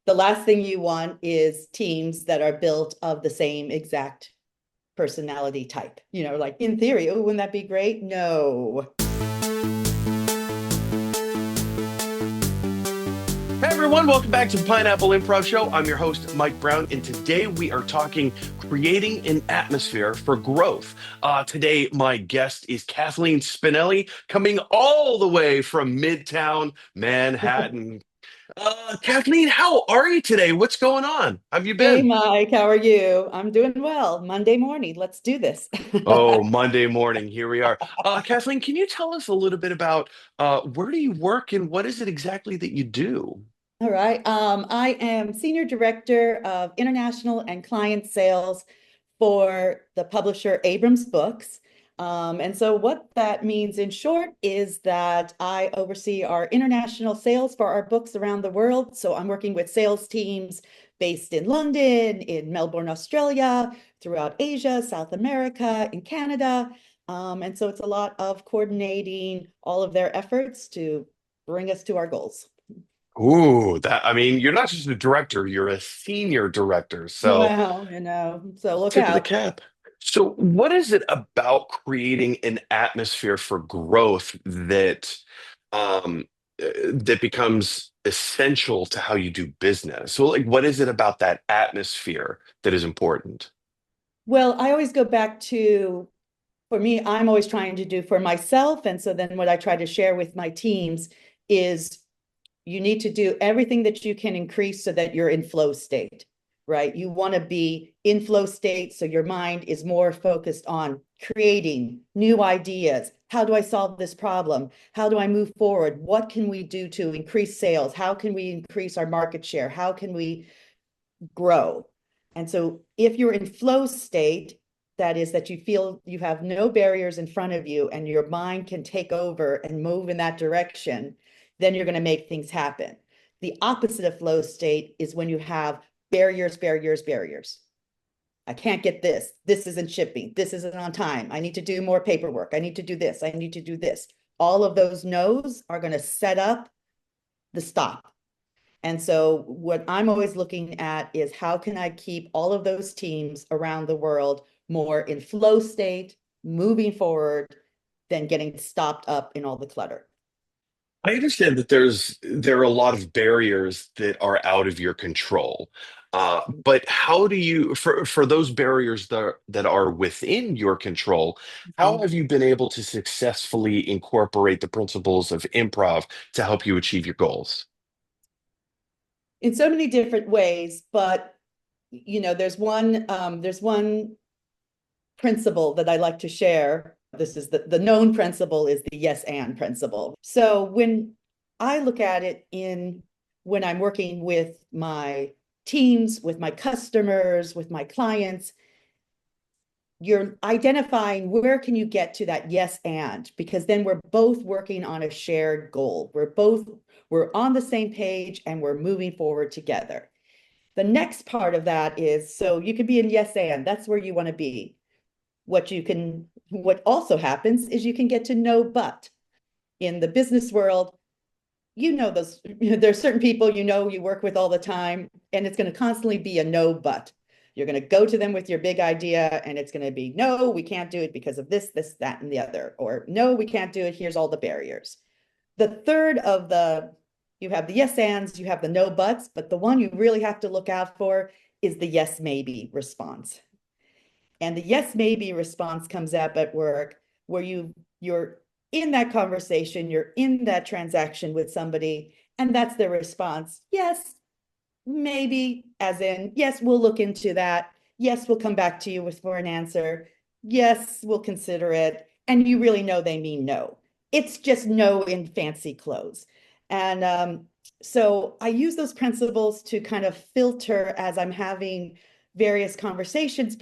The last thing you want is teams that are built of the same exact personality type. Like in theory, oh, wouldn't that be great? No. Hey everyone, welcome back to the Pineapple Improv Show. I'm your host, Mike Brown, and today we are talking creating an atmosphere for growth. Today, my guest is Kathleen Spinelli, coming all the way from Midtown Manhattan. Kathleen, how are you today? What's going on? How have you Hey, been? Mike, how are you? I'm doing well. Monday morning. Let's do this. Oh, Monday morning, here we are. Kathleen, can you tell us a little bit about where do you work and what is it exactly that you do? All right. I am Senior Director of International and Client Sales for the publisher Abrams Books. And so what that means in short is that I oversee our international sales for our books around the world. So I'm working with sales teams based in London, in Melbourne, Australia, throughout Asia, South America, in Canada. And so it's a lot of coordinating all of their efforts to bring us to our goals. Ooh, that I mean, you're not just a director, you're a senior director. So Well, so look tip of the out. cap. So what is it about creating an atmosphere for growth that becomes essential to how you do business? So like what is it about that atmosphere that is important? Well, I always go back to, for me, I'm always trying to do for myself. And so then what I try to share with my teams is you need to do everything that you can increase so that you're in flow state, right? You want to be in flow state so your mind is more focused on creating new ideas. How do I solve this problem? How do I move forward? What can we do to increase sales? How can we increase our market share? How can we grow? And so if you're in flow state, that is that you feel you have no barriers in front of you and your mind can take over and move in that direction, then you're going to make things happen. The opposite of flow state is when you have barriers, barriers, barriers. I can't get this. This isn't shipping. This isn't on time. I need to do more paperwork. I need to do this. I need to do this. All of those no's are going to set up the stop. And so what I'm always looking at is how can I keep all of those teams around the world more in flow state, moving forward, than getting stopped up in all the clutter. I understand that there are a lot of barriers that are out of your control. But how do you, for those barriers that are within your control, how Mhm. have you been able to successfully incorporate the principles of improv to help you achieve your goals? In so many different ways, but there's one principle that I like to share. This is the known principle is the yes and principle. So when I look at it in when I'm working with my teams, with my customers, with my clients, you're identifying where can you get to that yes and, because then we're both working on a shared goal. We're on the same page and we're moving forward together. The next part of that is, so you could be in yes and, that's where you want to be. What also happens is you can get to no but. In the business world, there's certain people you work with all the time, and it's going to constantly be a no but. You're going to go to them with your big idea, and it's going to be, no, we can't do it because of this, that, and the other, or no, we can't do it. Here's all the barriers. The third of you have the yes ands, you have the no buts, but the one you really have to look out for is the yes maybe response. And the yes maybe response comes up at work where you're in that conversation, you're in that transaction with somebody, and that's their response. Yes, maybe, as in, yes, we'll look into that. Yes, we'll come back to you with for an answer. Yes, we'll consider it. And you really know they mean no. It's just no in fancy clothes. And so I use those principles to kind of filter as I'm having various conversations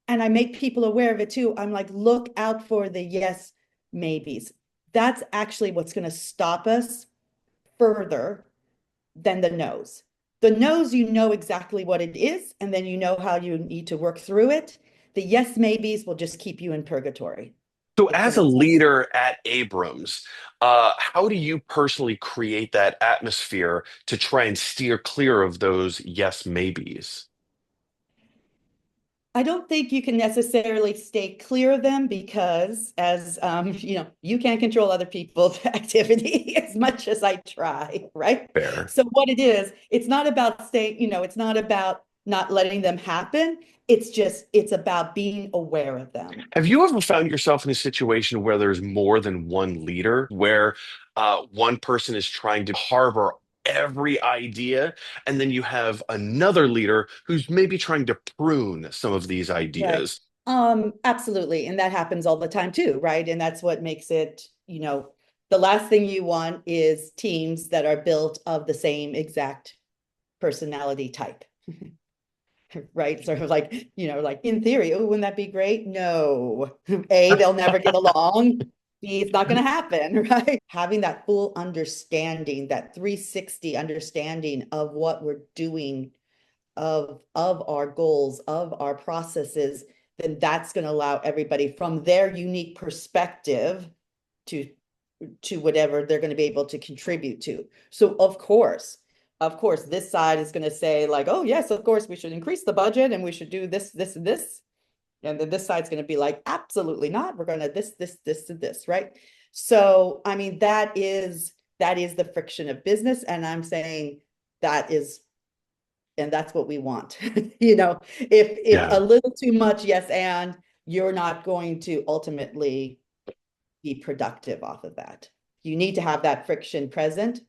and I make people aware of it too. I'm like, look out for the yes, maybes. That's actually what's going to stop us further than the no's. The no's, you know exactly what it is, and then you know how you need to work through it. The yes, maybes will just keep you in purgatory. So, if that as a makes sense. leader at Abrams, how do you personally create that atmosphere to try and steer clear of those yes maybes? I don't think you can necessarily stay clear of them because, as you can't control other people's activity as much as I try, right? Fair. So what it is, it's not about staying, it's not about not letting them happen. It's about being aware of them. Have you ever found yourself in a situation where there's more than one leader, where one person is trying to harbor every idea, and then you have another leader who's maybe trying to prune some of these Right. ideas? Absolutely. And that happens all the time too, right? And that's what makes it, the last thing you want is teams that are built of the same exact personality type. Right? Sort of like, like in theory, oh, wouldn't that be great? No. A, they'll never get along. B, it's not going to happen, right? Having that full understanding, that 360 understanding of what we're doing, of our goals, of our processes, then that's going to allow everybody from their unique perspective to whatever they're going to be able to contribute to. So of course, this side is going to say like, oh yes, of course we should increase the budget and we should do this, this, and this. And then this side's going to be like, absolutely not. We're going to this, and this, right? So, I mean, that is the friction of business. And I'm saying that is, and that's what we want. If a Yeah. little too much, yes, and you're not going to ultimately be productive off of that. You need to have that friction present.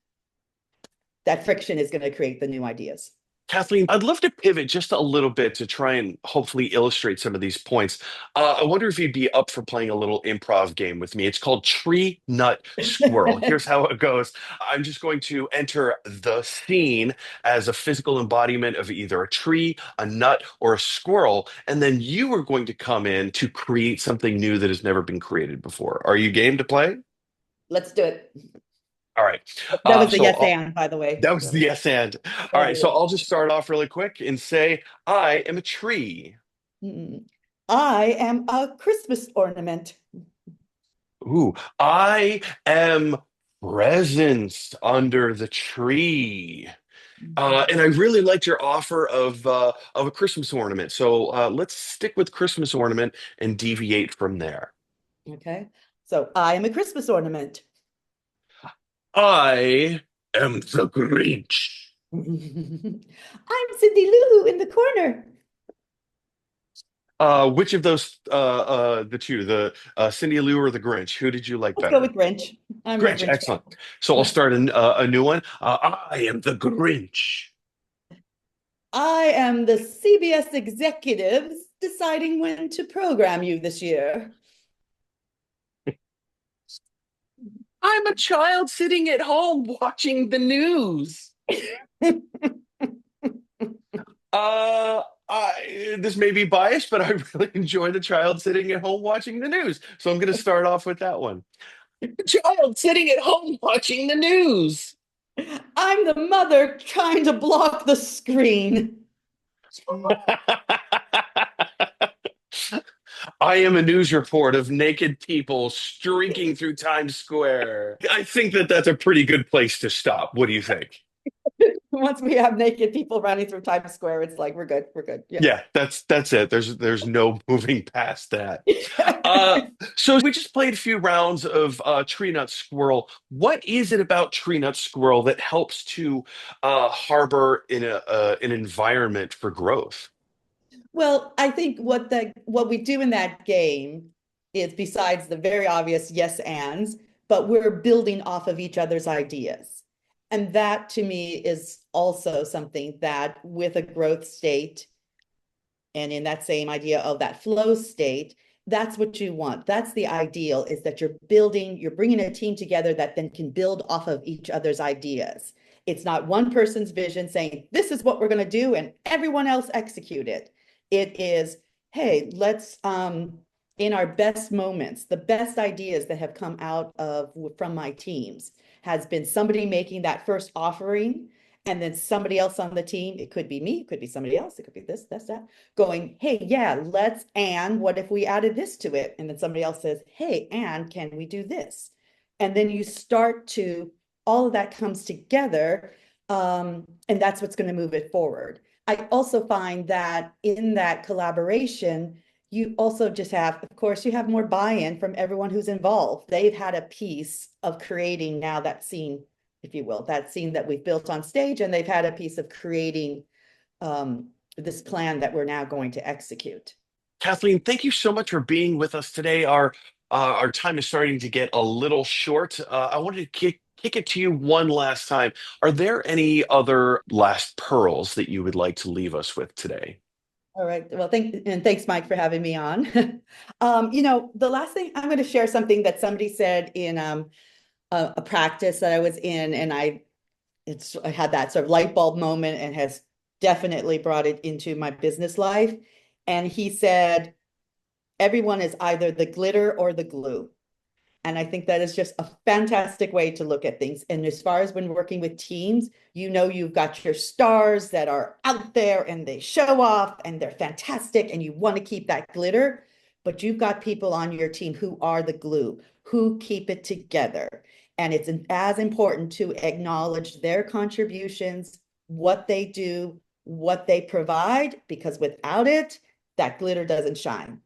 That friction is going to create the new ideas. Kathleen, I'd love to pivot just a little bit to try and hopefully illustrate some of these points. I wonder if you'd be up for playing a little improv game with me. It's called Tree Nut Squirrel. Here's how it goes. I'm just going to enter the scene as a physical embodiment of either a tree, a nut, or a squirrel, and then you are going to come in to create something new that has never been created before. Are you game to play? Let's do it. All right. That was the So yes and, by the way. that was the yes and. All right. So I'll just start off really quick and say, I am a tree. I am a Christmas ornament. Ooh, I am presents under the tree. And I really liked your offer of a Christmas ornament. So let's stick with Christmas ornament and deviate from there. Okay. So I am a Christmas ornament. I am the Grinch. I'm Cindy Lou Who in the corner. Which of those the two, the Cindy Lou or the Grinch? Who did you like Let's go better? with Grinch. I'm a Grinch, Grinch excellent. So I'll fan. start a new one. I am the Grinch. I am the CBS executives deciding when to program you this year. I'm a child sitting at home watching the news. This may be biased, but I really enjoy the child sitting at home watching the news. So I'm going to start off with that one. Child sitting at home watching the news. I'm the mother trying to block the screen. I am a news report of naked people streaking through Times Square. I think that that's a pretty good place to stop. What do you think? Once we have naked people running through Times Square, it's like we're good. We're good. Yeah. Yeah, that's it. There's no moving past that. Uh, so we just played a few rounds of Tree Nut Squirrel. What is it about Tree Nut Squirrel that helps to harbor in an environment for growth? Well, I think what we do in that game is, besides the very obvious yes ands, but we're building off of each other's ideas. And that to me is also something that with a growth state and in that same idea of that flow state, that's what you want. That's the ideal, is that you're bringing a team together that then can build off of each other's ideas. It's not one person's vision saying, this is what we're going to do, and everyone else execute it. It is, hey, let's, in our best moments, the best ideas that have come out of from my teams has been somebody making that first offering And then somebody else on the team, it could be me, it could be somebody else, it could be this, that's that, going, hey, yeah, and what if we added this to it? And then somebody else says, hey, and can we do this? And then you start to, all of that comes together, and that's what's going to move it forward. I also find that in that collaboration, you also just have, of course, you have more buy-in from everyone who's involved. They've had a piece of creating now that scene, if you will, that scene that we've built on stage, and they've had a piece of creating this plan that we're now going to execute. Kathleen, thank you so much for being with us today. Our time is starting to get a little short. I wanted to kick it to you one last time. Are there any other last pearls that you would like to leave us with today? All right. Well, thanks, Mike, for having me on. The last thing, I'm going to share something that somebody said in a practice that I was in, and I had that sort of light bulb moment and has definitely brought it into my business life. And he said, everyone is either the glitter or the glue. And I think that is just a fantastic way to look at things. And as far as when working with teams, you've got your stars that are out there and they show off and they're fantastic and you want to keep that glitter, but you've got people on your team who are the glue, who keep it together. And it's as important to acknowledge their contributions, what they do, what they provide, because without it, that glitter doesn't shine.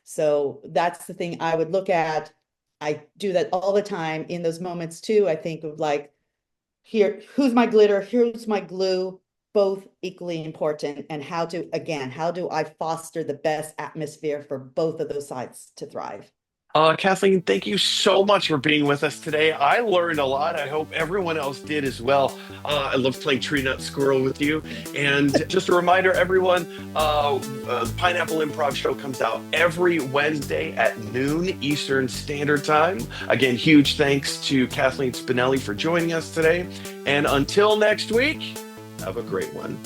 So that's the thing I would look at. I do that all the time in those moments too. I think of like, here, who's my glitter? Here's my glue, both equally important. And how do I foster the best atmosphere for both of those sides to thrive? Kathleen, thank you so much for being with us today. I learned a lot. I hope everyone else did as well. I love playing Tree Nut Squirrel with you. And just a reminder, everyone, the Pineapple Improv Show comes out every Wednesday at noon Eastern Standard Time. Again, huge thanks to Kathleen Spinelli for joining us today. And until next week, have a great one.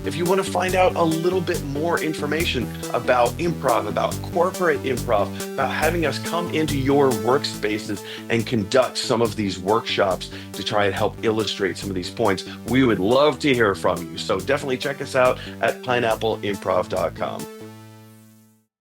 If you want to find out a little bit more information about improv, about corporate improv, about having us come into your workspaces and conduct some of these workshops to try and help illustrate some of these points, we would love to hear from you. So definitely check us out at pineappleimprov.com.